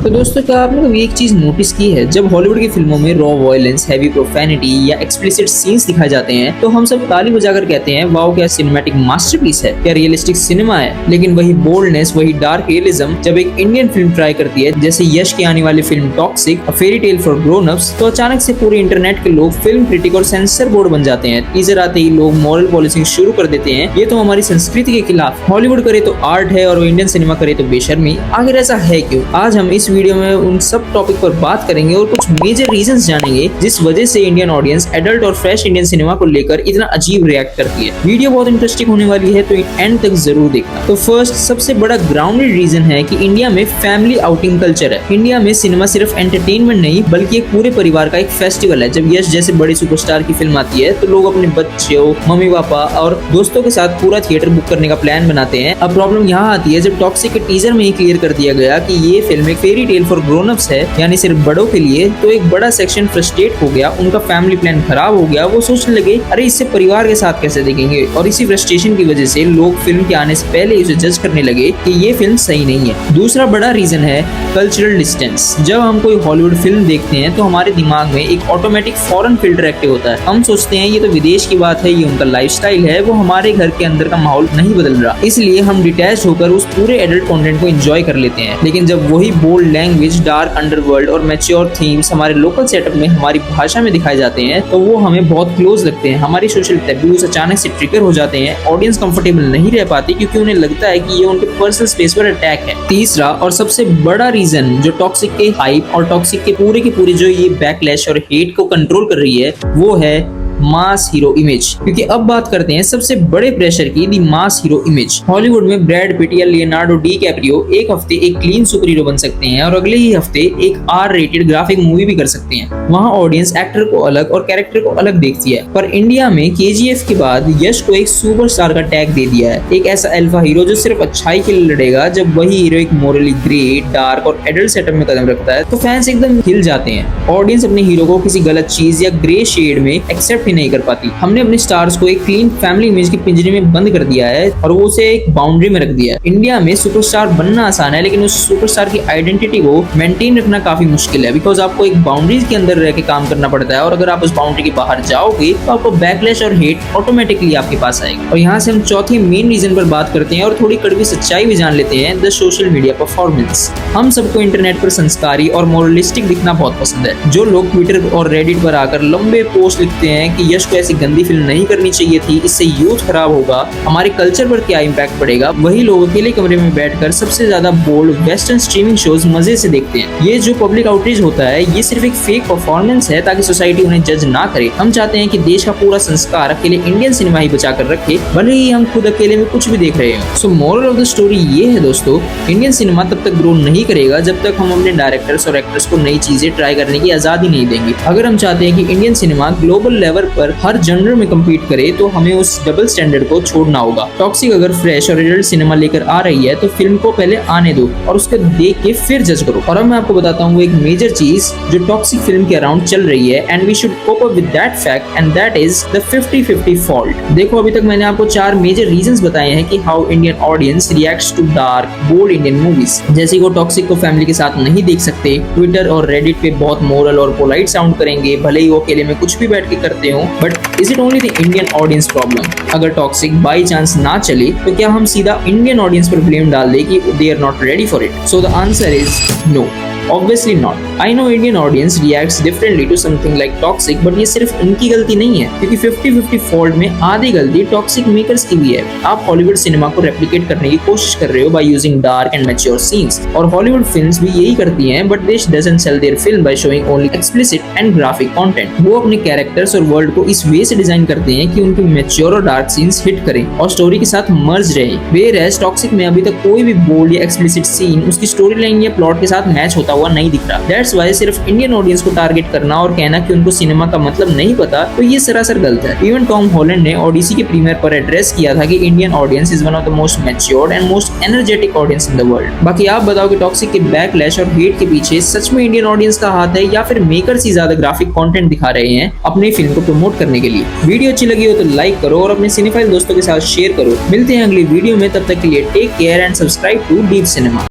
तो दोस्तों, क्या आपने कभी एक चीज नोटिस की है, जब हॉलीवुड की फिल्मों में रॉ वायलेंस, हैवी प्रोफैनिटी या एक्सप्लिसिट सीन्स दिखाए जाते हैं तो हम सब ताली बजाकर कहते हैं वाओ, क्या सिनेमैटिक मास्टरपीस है, क्या रियलिस्टिक सिनेमा है। लेकिन वही बोल्डनेस, वही डार्क रियलिज्म जब एक इंडियन फिल्म ट्राई करती है, जैसे यश की आने वाली film toxic, a fairy tale for grown ups, तो अचानक से पूरे इंटरनेट के लोग फिल्म क्रिटिक और सेंसर बोर्ड बन जाते हैं। टीजर आते ही लोग मॉरल पॉलिसिंग शुरू कर देते हैं, ये तो हमारी संस्कृति के खिलाफ, हॉलीवुड करे तो आर्ट है और इंडियन सिनेमा करे तो बेशर्मी। आखिर ऐसा है क्यों? आज हम इस वीडियो में उन सब टॉपिक पर बात करेंगे और कुछ मेजर रीजंस जानेंगे जिस वजह से इंडियन ऑडियंस एडल्ट और फ्रेश इंडियन सिनेमा को लेकर इतना अजीब रिएक्ट करती है। वीडियो बहुत इंटरेस्टिंग होने वाली है, तो एंड तक जरूर देखना। तो फर्स्ट, सबसे बड़ा ग्राउंडेड रीजन है कि इंडिया में फैमिली आउटिंग कल्चर है। इंडिया में सिनेमा सिर्फ एंटरटेनमेंट नहीं बल्कि एक पूरे परिवार का एक फेस्टिवल है। जब यश जैसे बड़े सुपरस्टार की फिल्म आती है तो लोग अपने बच्चों, मम्मी पापा और दोस्तों के साथ पूरा थिएटर बुक करने का प्लान बनाते हैं। अब प्रॉब्लम यहाँ आती है जब टॉक्सिक के टीजर में ही क्लियर कर दिया गया कि ये फिल्म एक fairy tale for grown ups है, यानी सिर्फ बड़ों के लिए, तो एक बड़ा सेक्शन फ्रस्ट्रेट हो गया, उनका फैमिली प्लान खराब हो गया। वो सोचने लगे अरे इससे परिवार के साथ कैसे देखेंगे, और इसी फ्रस्ट्रेशन की वजह से लोग फिल्म के आने से पहले उसे जज करने लगे कि ये फिल्म सही नहीं है। दूसरा बड़ा रीजन है कल्चरल डिस्टेंस। जब हम कोई हॉलीवुड फिल्म देखते हैं तो हमारे दिमाग में एक ऑटोमेटिक फॉरेन फिल्टर एक्टिव होता है। हम सोचते हैं ये तो विदेश की बात है, ये उनका लाइफस्टाइल है, वो हमारे घर के अंदर का माहौल नहीं बदल रहा, इसलिए हम डिटैच होकर उस पूरे एडल्ट कंटेंट को एंजॉय कर लेते हैं। लेकिन जब वही बोल्ड लैंग्वेज, डार्क अंडरवर्ल्ड और मैच्योर थीम्स हमारे लोकल सेटअप में हमारी भाषा में दिखाए जाते हैं तो वो हमें बहुत क्लोज लगते हैं। हमारी सोशल टैबूज अचानक से ट्रिगर हो जाते हैं। ऑडियंस कंफर्टेबल नहीं रह पाती क्योंकि उन्हें लगता है कि ये उनके पर्सनल स्पेस पर अटैक है। तीसरा और सबसे बड़ा रीजन जो टॉक्सिक के हाइप और टॉक्सिक के पूरे जो ये बैकलैश और हेट को कंट्रोल कर रही है वो है मास हीरो इमेज। क्योंकि अब बात करते हैं सबसे बड़े प्रेशर की, दी मास हीरो इमेज। हॉलीवुड में ब्रैड पिट या लियोनार्डो डिकैप्रियो एक हफ्ते एक क्लीन सुपर हीरो बन सकते हैं और अगले ही हफ्ते एक आर रेटेड ग्राफिक मूवी भी कर सकते हैं। वहाँ ऑडियंस एक्टर को अलग और कैरेक्टर को अलग देखती है। पर इंडिया में केजीएफ के बाद यश को एक सुपरस्टार का टैग दे दिया है, एक ऐसा अल्फा हीरो जो सिर्फ अच्छाई के लिए लड़ेगा। जब वही हीरो एक मोरली ग्रे, डार्क और एडल्ट सेटअप में कदम रखता है तो फैंस एकदम हिल जाते हैं। ऑडियंस अपने हीरो को किसी गलत चीज या ग्रे शेड में एक्सेप्ट नहीं कर पाती। हमने अपने स्टार्स को एक क्लीन फैमिली इमेज के पिंजरे में बंद कर दिया है और वो उसे एक बाउंड्री में रख दिया है। इंडिया में सुपरस्टार बनना आसान है लेकिन उस सुपरस्टार की आइडेंटिटी को मेंटेन रखना काफी मुश्किल है, बिकॉज आपको एक बाउंड्रीज के अंदर रह के काम करना पड़ता है और अगर आप उस बाउंड्री के बाहर जाओगे तो आपको बैकलैश और हेट ऑटोमेटिकली आपके पास आएगा। और यहाँ से हम चौथे मेन रीजन पर बात करते हैं और थोड़ी कड़वी सच्चाई भी जान लेते हैं, द सोशल मीडिया परफॉर्मेंस। हम सबको इंटरनेट पर संस्कारी और मोरलिस्टिक दिखना बहुत पसंद है। जो लोग ट्विटर और रेडिट पर आकर लंबे पोस्ट लिखते हैं कि यश को ऐसी गंदी फिल्म नहीं करनी चाहिए थी, इससे यूथ खराब होगा, हमारे कल्चर पर क्या इम्पैक्ट पड़ेगा, वही लोग अकेले कमरे में बैठकर सबसे ज्यादा बोल्ड वेस्टर्न स्ट्रीमिंग शोज मजे से देखते हैं। ये जो पब्लिक आउटरीच होता है ये सिर्फ एक फेक परफॉर्मेंस है ताकि सोसाइटी उन्हें जज ना करे। हम चाहते हैं कि देश का पूरा संस्कार अकेले इंडियन सिनेमा ही बचा कर रखे, भले ही हम खुद अकेले में कुछ भी देख रहे हो। सो मोरल ऑफ द स्टोरी ये है दोस्तों, इंडियन सिनेमा तब तक ग्रो नहीं करेगा जब तक हम अपने डायरेक्टर्स और एक्टर्स को नई चीजें ट्राई करने की आजादी नहीं देंगे। अगर हम चाहते हैं कि इंडियन सिनेमा ग्लोबल लेवल पर हर जनर में कम्पीट करे तो हमें उस डबल स्टैंडर्ड को छोड़ना होगा। टॉक्सिक अगर फ्रेश और एडल्ट सिनेमा लेकर आ रही है तो फिल्म को पहले आने दो और उसको देख के फिर जज करो। और अब मैं आपको बताता हूँ एक मेजर चीज जो टॉक्सिक फिल्म के अराउंड चल रही है, and we should cope up with that fact, and that is the 50-50 fault. देखो, अभी तक मैंने आपको 4 मेजर रीजंस बताए हैं कि how Indian audience reacts to dark bold Indian movies. जैसे वो टॉक्सिक को फैमिली के साथ नहीं देख सकते, ट्विटर और रेडिट पे बहुत मोरल और पोलाइट साउंड करेंगे, भले ही वो अकेले में कुछ भी बैठ के करते हो। But is it only the Indian audience problem? अगर टॉक्सिक बाई चांस ना चले तो क्या हम सीधा इंडियन ऑडियंस पर ब्लेम डाल दे कि they are not ready for it? So the answer is no, obviously not. I know Indian audience reacts differently to something like toxic, but ये सिर्फ उनकी गलती नहीं है क्योंकि 50-50 फॉल्ट में आधी गलती टॉक्सिक मेकर्स की भी है। आप हॉलीवुड सिनेमा को रेप्लिकेट करने की कोशिश कर रहे हो by using dark and mature scenes, और हॉलीवुड फिल्म्स भी यही करती हैं, but they doesn't sell their film by showing only explicit and graphic content. वो अपने कैरेक्टर्स और वर्ल्ड को इस वे से डिजाइन करते हैं कि उनके मैच्योर और डार्क सीन्स हिट करें और स्टोरी के साथ मर्ज रहें। Whereas टॉक्सिक में अभी तक कोई भी बोल्ड या एक्सप्लिसिट सीन उसकी स्टोरी लाइन या प्लॉट के साथ मैच होता हुआ नहीं दिख रहा। That's why सिर्फ इंडियन ऑडियंस को टारगेट करना और कहना कि उनको सिनेमा का मतलब नहीं पता, तो ये सरासर गलत है। इवन टॉम हॉलैंड ने ओडिसी के प्रीमियर पर एड्रेस किया था कि Indian audience is one of the most matured and most energetic audience in the world. बाकी आप बताओ कि टॉक्सिक के बैकलैश और हेट के पीछे सच में इंडियन ऑडियंस का हाथ है या फिर मेकर्स ही ज्यादा ग्राफिक कंटेंट दिखा रहे हैं अपनी फिल्म को प्रमोट करने के लिए? वीडियो अच्छी लगी हो तो लाइक करो और अपने सिनेफाइल दोस्तों के साथ शेयर करो। मिलते हैं अगली वीडियो में, तब तक के लिए take care and subscribe to deep cinema.